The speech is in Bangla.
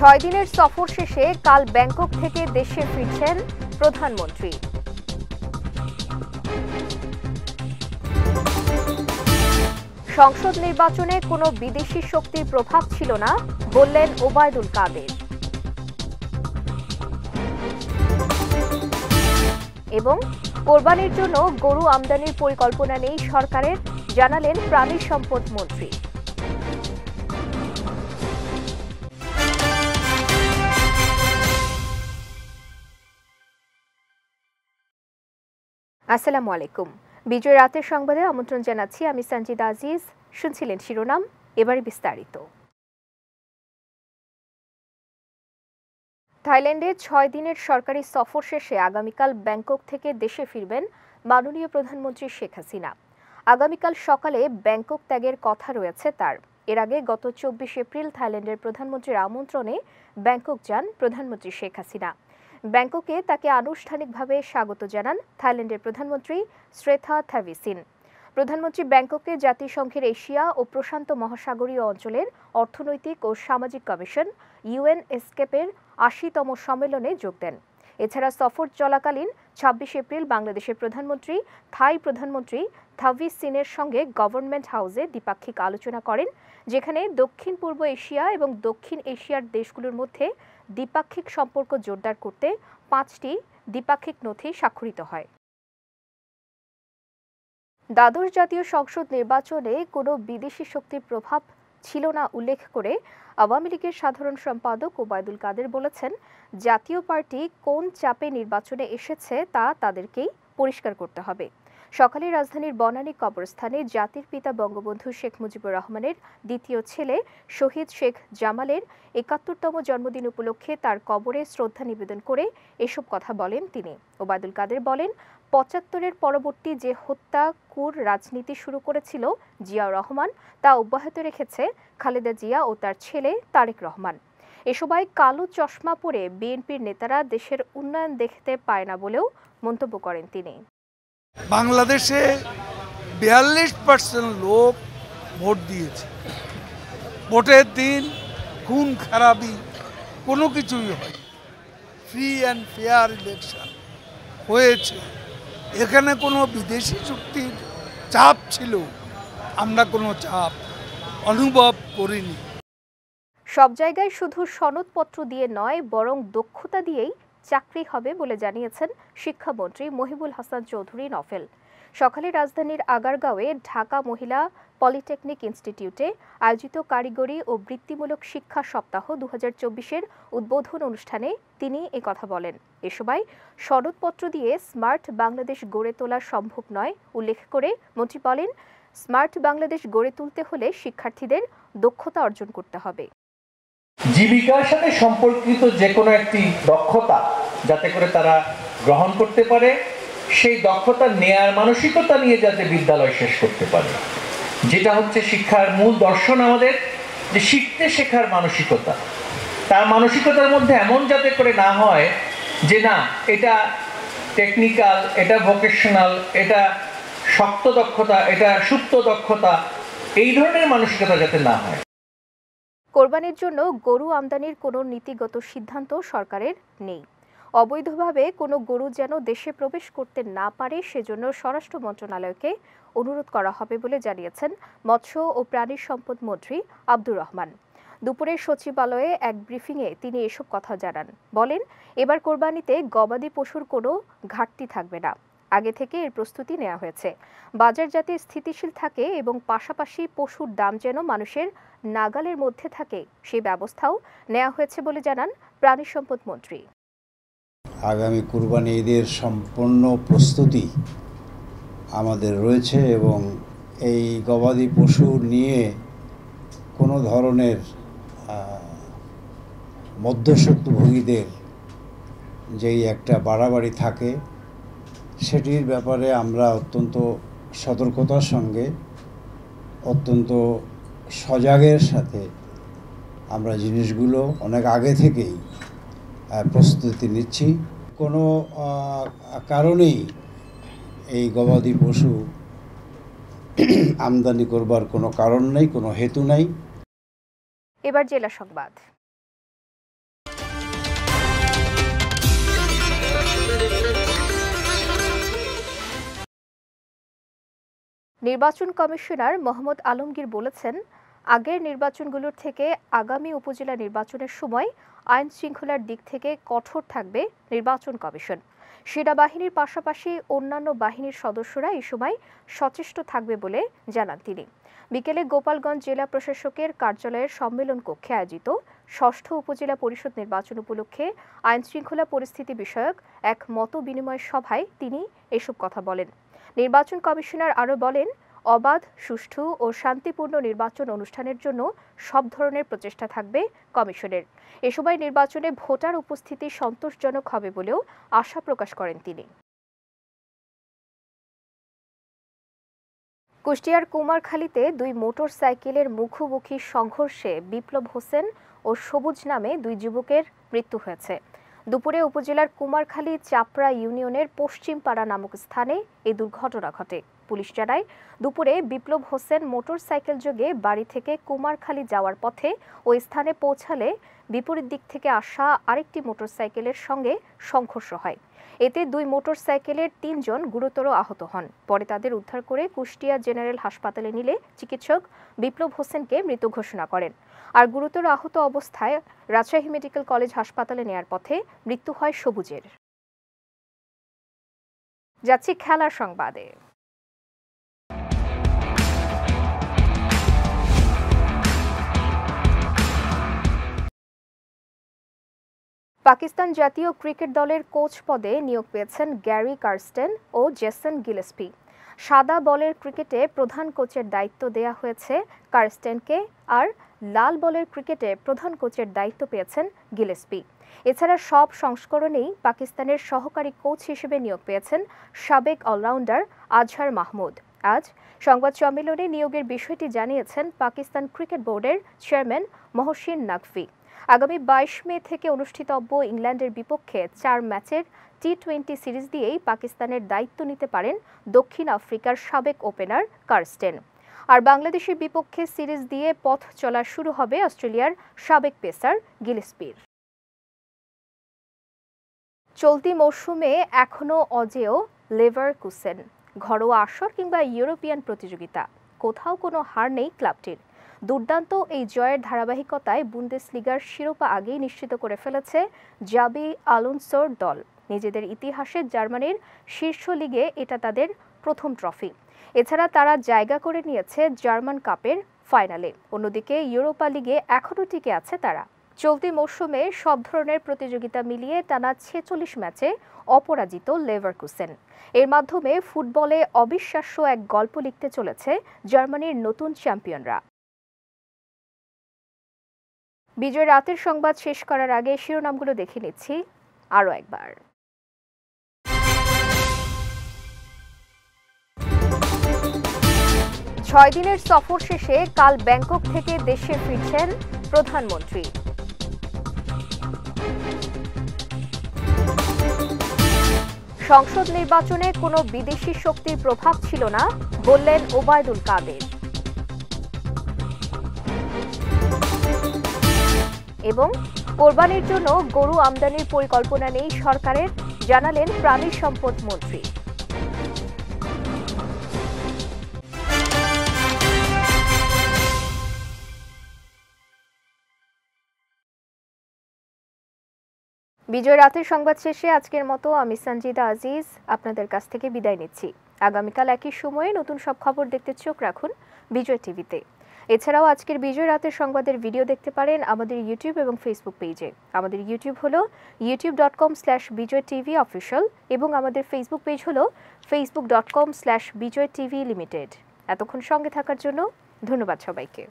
6 দিনের সফর শেষে কাল ব্যাংকক থেকে দেশে ফিরছেন প্রধানমন্ত্রী। সংসদ নির্বাচনে কোনো বিদেশি শক্তির প্রভাব ছিল না বললেন ওবায়দুল কাদের। এবং কোরবানির জন্য গরু আমদানির পরিকল্পনা নেই সরকারের, জানালেন প্রাণী সম্পদ মন্ত্রী। আসসালামু আলাইকুম। বিজয় রাতের সংবাদে আমন্ত্রণ জানাচ্ছি আমি সঞ্জিদা আজিজ। শুনছিলেন শিরোনাম, এবারে বিস্তারিত। থাইল্যান্ডে 6 দিনের সরকারি সফর শেষে আগামীকাল ব্যাংকক থেকে দেশে ফিরবেন মাননীয় প্রধানমন্ত্রী শেখ হাসিনা। আগামীকাল সকালে ব্যাংকক ত্যাগের কথা রয়েছে তার। এর আগে গত 24 এপ্রিল থাইল্যান্ডের প্রধানমন্ত্রীর আমন্ত্রণে ব্যাংকক যান প্রধানমন্ত্রী শেখ হাসিনা। ব্যাংককে তাকে আনুষ্ঠানিকভাবে স্বাগত জানান থাইল্যান্ডের প্রধানমন্ত্রী শ্রেথা থাভিসিন। প্রধানমন্ত্রী ব্যাংককে জাতিসংঘের এশিয়া ও প্রশান্ত মহাসাগরীয় অঞ্চলের অর্থনৈতিক ও সামাজিক কমিশন ইউএনএসকেপের 80তম সম্মেলনে যোগ দেন। এছাড়া সফর চলাকালীন 26 এপ্রিল বাংলাদেশের প্রধানমন্ত্রী থাই প্রধানমন্ত্রী থাভিসিনের সঙ্গে গভর্নমেন্ট হাউসে দ্বিপাক্ষিক আলোচনা করেন, যেখানে দক্ষিণ পূর্ব এশিয়া এবং দক্ষিণ এশিয়ার দেশগুলোর মধ্যে দ্বিপাক্ষিক সম্পর্ক জোরদার করতে 5টি দ্বিপাক্ষিক নথি স্বাক্ষরিত হয়। দ্বাদশ জাতীয় সংসদ নির্বাচনে কোনো বিদেশি শক্তির প্রভাব ছিল না উল্লেখ করে আওয়ামী লীগের সাধারণ সম্পাদক ওবায়দুল কাদের বলেছেন, জাতীয় পার্টি কোন চাপে নির্বাচনে এসেছে তা তাদেরকেই পরিষ্কার করতে হবে। সকালে রাজধানীর বনানী কবরস্থানে জাতির পিতা বঙ্গবন্ধু শেখ মুজিবুর রহমানের দ্বিতীয় ছেলে শহীদ শেখ জামালের ৭১তম জন্মদিন উপলক্ষে তার কবরে শ্রদ্ধা নিবেদন করে এসব কথা বলেন তিনি। ওবায়দুল কাদের বলেন, ৭৫-এর পরবর্তী যে হত্যা কুর রাজনীতি শুরু করেছিল জিয়াউর রহমান, তা অব্যাহত রেখেছে খালেদা জিয়া ও তার ছেলে তারেক রহমান। এ সময় কালো চশমা পরে বিএনপির নেতারা দেশের উন্নয়ন দেখতে পায় না বলেও মন্তব্য করেন তিনি। বাংলাদেশে 42% লোক ভোট দিয়েছে। ভোটের দিন খুন খারাপি কোনো কিছুই হয়, ফ্রি অ্যান্ড ফেয়ার ইলেকশন হয়েছে। এখানে কোনো বিদেশি শক্তির চাপ ছিল, আমরা কোনো চাপ অনুভব করিনি। সব জায়গায় শুধু সনদপত্র দিয়ে নয়, বরং দক্ষতা দিয়েই চাকরি হবে বলে জানিয়েছেন শিক্ষামন্ত্রী মহিবুল হাসান চৌধুরী নফেল। সকালে রাজধানীর আগারগাঁওয়ে ঢাকা মহিলা পলিটেকনিক ইনস্টিটিউটে আয়োজিত কারিগরি ও বৃত্তিমূলক শিক্ষা সপ্তাহ 2024-এর উদ্বোধন অনুষ্ঠানে তিনি একথা বলেন। এ সময় সনদপত্র দিয়ে স্মার্ট বাংলাদেশ গড়ে তোলা সম্ভব নয় উল্লেখ করে মন্ত্রী বলেন, স্মার্ট বাংলাদেশ গড়ে তুলতে হলে শিক্ষার্থীদের দক্ষতা অর্জন করতে হবে। জীবিকার সাথে সম্পর্কিত যে কোনো একটি দক্ষতা যাতে করে তারা গ্রহণ করতে পারে, সেই দক্ষতা নেয়ার মানসিকতা নিয়ে যাতে বিদ্যালয় শেষ করতে পারে, যেটা হচ্ছে শিক্ষার মূল দর্শন আমাদের, যে শিখতে শেখার মানসিকতা। তার মানসিকতার মধ্যে এমন যাতে করে না হয় যে না এটা টেকনিক্যাল, এটা ভোকেশনাল, এটা শক্ত দক্ষতা, এটা সুপ্ত দক্ষতা, এই ধরনের মানসিকতা যাতে না হয়। কোরবানির জন্য গরু আমদানির কোনো নীতিগত সিদ্ধান্ত সরকারের নেই। অবৈধভাবে কোনো গরু যেন দেশে প্রবেশ করতে না পারে সেজন্য স্বরাষ্ট্র মন্ত্রণালয়কে অনুরোধ করা হবে বলে জানিয়েছেন মৎস্য ও প্রাণী সম্পদ মন্ত্রী আব্দুর রহমান। দুপুরে সচিবালয়ে এক ব্রিফিংয়ে তিনি এসব কথা জানান। বলেন, এবার কোরবানিতে গবাদি পশুর কোনো ঘাটতি থাকবে না। আগে থেকে এর প্রস্তুতি নেওয়া হয়েছে। বাজার যাতে স্থিতিশীল থাকে এবং পাশাপাশি পশুর দাম যেন মানুষের নাগালের মধ্যে থাকে, সেই ব্যবস্থাও নেওয়া হয়েছে বলে জানান প্রাণী সম্পদ মন্ত্রী। আগামী কুরবানি ঈদের সম্পূর্ণ প্রস্তুতি আমাদের রয়েছে এবং এই গবাদি পশু নিয়ে কোনো ধরনের মধ্যস্বত্বভোগীদের যেই একটা বাড়াবাড়ি থাকে, সেটির ব্যাপারে আমরা অত্যন্ত সতর্কতার সঙ্গে, অত্যন্ত সজাগের সাথে আমরা জিনিসগুলো অনেক আগে থেকেই প্রস্তুতি নিচ্ছি। কোনো কারণেই এই গবাদি পশু আমদানি করবার কোনো কারণ নেই, কোনো হেতু নাই। এবার জেলা সংবাদ। নির্বাচন কমিশনার মোহাম্মদ আলমগীর বলেছেন, আগের নির্বাচনগুলোর থেকে আগামী উপজেলা নির্বাচনের সময় আইন শৃঙ্খলার দিক থেকে কঠোর থাকবে নির্বাচন কমিশন। সেনাবাহিনীর পাশাপাশি অন্যান্য বাহিনীর সদস্যরা এই সময় সচেষ্ট থাকবে বলে জানান তিনি। বিকেলে গোপালগঞ্জ জেলা প্রশাসকের কার্যালয়ের সম্মেলন কক্ষে আয়োজিত ষষ্ঠ উপজেলা পরিষদ নির্বাচন উপলক্ষে আইন শৃঙ্খলা পরিস্থিতি বিষয়ক এক মত বিনিময় সভায় তিনি এসব কথা বলেন। নির্বাচন কমিশনার আরও বলেন, অবাধ, সুষ্ঠু ও শান্তিপূর্ণ নির্বাচন অনুষ্ঠানের জন্য সব ধরনের প্রচেষ্টা থাকবে কমিশনের। এ সময় নির্বাচনে ভোটার উপস্থিতি সন্তোষজনক হবে বলেও আশা প্রকাশ করেন তিনি। কুষ্টিয়ার কুমারখালীতে দুই মোটর সাইকেলের মুখোমুখি সংঘর্ষে বিপ্লব হোসেন ও সবুজ নামে দুই যুবকের মৃত্যু হয়েছে। দুপুরে উপজেলার কুমারখালী চাপড়া ইউনিয়নের পশ্চিম পাড়া নামক স্থানে এই দুর্ঘটনা ঘটে। পুলিশ জানায়, দুপুরে বিপ্লব হোসেন মোটর সাইকেল যোগে বাড়ি থেকে কুমারখালী যাওয়ার পথে ওই স্থানে পৌঁছালে বিপরীত দিক থেকে আসা আরেকটি মোটরসাইকেলের সঙ্গে সংঘর্ষ হয়। এতে দুই মোটরসাইকেলের ৩ জন গুরুতর আহত হন। পরে তাদের উদ্ধার করে কুষ্টিয়া জেনারেল হাসপাতালে নিলে চিকিৎসক বিপ্লব হোসেনকে মৃত ঘোষণা করেন। আর গুরুতর আহত অবস্থায় রাজশাহী মেডিকেল কলেজ হাসপাতালে নেয়ার পথে মৃত্যু হয় সবুজের। যাচ্ছি খেলার সংবাদে। পাকিস্তান জাতীয় ক্রিকেট দলের কোচ পদে নিয়োগ পেয়েছেন গ্যারি কার্স্টেন ও জেসন গিলেস্পি। সাদা বলের ক্রিকেটে প্রধান কোচের দায়িত্ব দেয়া হয়েছে কার্স্টেনকে, আর লাল বলের ক্রিকেটে প্রধান কোচের দায়িত্ব পেয়েছেন গিলেস্পি। এছাড়া সব সংস্করণেই পাকিস্তানের সহকারী কোচ হিসেবে নিয়োগ পেয়েছেন সাবেক অলরাউন্ডার আজহার মাহমুদ। আজ সংবাদ সম্মেলনে নিয়োগের বিষয়টি জানিয়েছেন পাকিস্তান ক্রিকেট বোর্ডের চেয়ারম্যান মহসিন নাকভি। আগামী 22 মে থেকে অনুষ্ঠিতব্য ইংল্যান্ডের বিপক্ষে 4 ম্যাচের টি-20 সিরিজ দিয়েই পাকিস্তানের দায়িত্ব নিতে পারেন দক্ষিণ আফ্রিকার সাবেক ওপেনার কার্স্টেন। আর বাংলাদেশের বিপক্ষে সিরিজ দিয়ে পথ চলা শুরু হবে অস্ট্রেলিয়ার সাবেক পেসার গিলেস্পির। চলতি মৌসুমে এখনও অজেয় লেভারকুসেন। ঘরোয়া আসর কিংবা ইউরোপিয়ান প্রতিযোগিতা কোথাও কোনো হার নেই ক্লাবটির। দুর্দান্ত এই জয়ের ধারাবাহিকতায় বুন্দেসলিগার শিরোপা আগেই নিশ্চিত করে ফেলেছে জাবি আলোনসোর দল। নিজেদের ইতিহাসে জার্মানির শীর্ষ লিগে এটা তাদের প্রথম ট্রফি। এছাড়া তারা জায়গা করে নিয়েছে জার্মান কাপের ফাইনালে। অন্যদিকে ইউরোপা লিগে এখনও টিকে আছে তারা। চলতি মৌসুমে সব ধরনের প্রতিযোগিতা মিলিয়ে টানা 46 ম্যাচে অপরাজিত লেভারকুসেন। এর মাধ্যমে ফুটবলে অবিশ্বাস্য এক গল্প লিখতে চলেছে জার্মানির নতুন চ্যাম্পিয়নরা। বিজয় রাতের সংবাদ শেষ করার আগে শিরোনামগুলো দেখে নিচ্ছি আরও একবার। ছয় দিনের সফর শেষে কাল ব্যাংকক থেকে দেশে ফিরছেন প্রধানমন্ত্রী। সংসদ নির্বাচনে কোনো বিদেশি শক্তির প্রভাব ছিল না বললেন ওবায়দুল কাদের। এবং কোরবানির জন্য গরু আমদানির পরিকল্পনা নেই সরকারের, জানালেন প্রাণী সম্পদ মন্ত্রী। বিজয় রাতের সংবাদ শেষে আজকের মতো আমি সঞ্জিদা আজিজ আপনাদের কাছ থেকে বিদায় নিচ্ছি। আগামীকাল একই সময়ে নতুন সব খবর দেখতে চোখ রাখুন বিজয় টিভিতে। এছাড়াও আজকের বিজয় রাতের সংবাদের ভিডিও দেখতে পারেন আমাদের ইউটিউব এবং ফেসবুক পেজে। আমাদের ইউটিউব হলো youtube.com/bijoytv official এবং আমাদের ফেসবুক পেজ হলো facebook.com/bijoytv limited। এতক্ষণ সঙ্গে থাকার জন্য ধন্যবাদ সবাইকে।